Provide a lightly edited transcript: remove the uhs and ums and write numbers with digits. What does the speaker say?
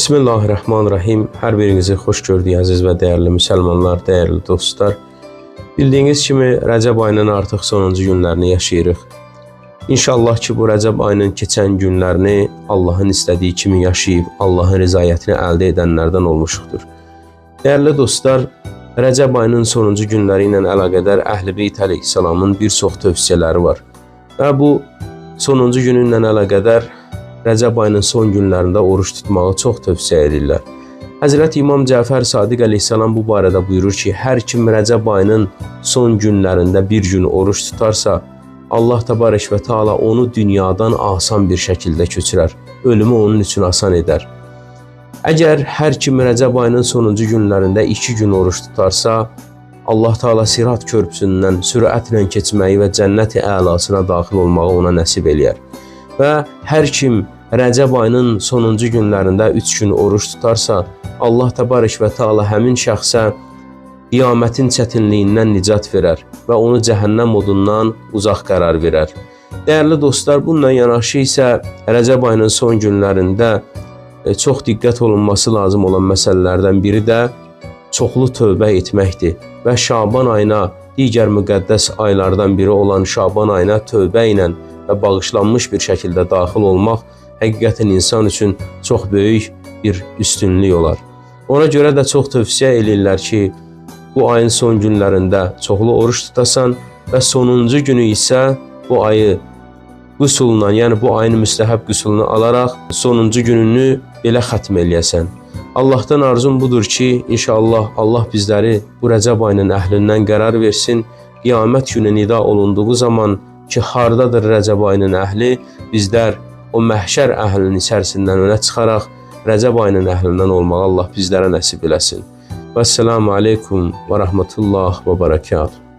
Bismillahirrahmanirrahim. Hər birinizi xoş gördük əziz və dəyərli müsəlmanlar, dəyərli dostlar. Bildiyiniz kimi Rəcəb ayının artıq sonuncu günlərini yaşayırıq. İnşallah ki, bu Rəcəb ayının keçən günlərini Allahın istədiyi kimi yaşayıb, Allahın rızayətini əldə edənlərdən olmuşuqdur. Dəyərli dostlar, Rəcəb ayının sonuncu günləri ilə əlaqədar Əhl-i Beyt əleyhissalamın bir çox tövsiyələri var. Və bu sonuncu gününlə əlaqədar Rəcəb ayının son günlərində oruç tutmağı çox tövsiyə edirlər. Həzrəti İmam Cəfər Sadiq əleyhissalam bu barədə buyurur ki, hər kim Rəcəb ayının son günlərində bir gün oruç tutarsa, Allah təbarək və Teala onu dünyadan asan bir şəkildə köçürər, ölümü onun üçün asan edər. Əgər hər kim Rəcəb ayının sonuncu günlərində 2 gün oruç tutarsa, Allah Teala Sirat körpüsündən sürətlə keçməyi və cənnət-i əlasına daxil olmağı ona nəsib eləyər. Və hər kim Rəcəb ayının sonuncu günlərində 3 gün oruç tutarsa, Allah təbarək və Teala həmin şəxsə qiyamətin çətinliyindən nicat verər və onu cəhənnəm odundan uzaq qərar verər. Dəyərli dostlar, bununla yanaşı isə Rəcəb ayının son günlərində çox diqqət olunması lazım olan məsələlərdən biri də çoxlu tövbə etməkdir və Şaban ayına, digər müqəddəs aylardan biri olan Şaban ayına tövbə ilə və bağışlanmış bir şəkildə daxil olmaq həqiqətən insan üçün çox böyük bir üstünlük olar. Ona görə də çox tövsiyə edirlər ki, bu ayın son günlərində çoxlu oruç tutasan və sonuncu günü isə bu ayı qüsulla, yəni bu ayın müstəhəb qüsulunu alaraq sonuncu gününü belə xətm eləyəsən. Allahdan arzum budur ki, inşallah Allah bizləri bu Rəcəb ayının əhlindən qərar versin. Qiyamət günü nida olunduğu zaman ki, hardadır Rəcəb ayının əhli, bizlər o məhşər əhlinin içərisindən önə çıxaraq Rəcəb ayının əhlindən olmağı Allah bizlərə nəsib eləsin. Vəsselamu aleykum və rəhmətullah və bərəkatuhu.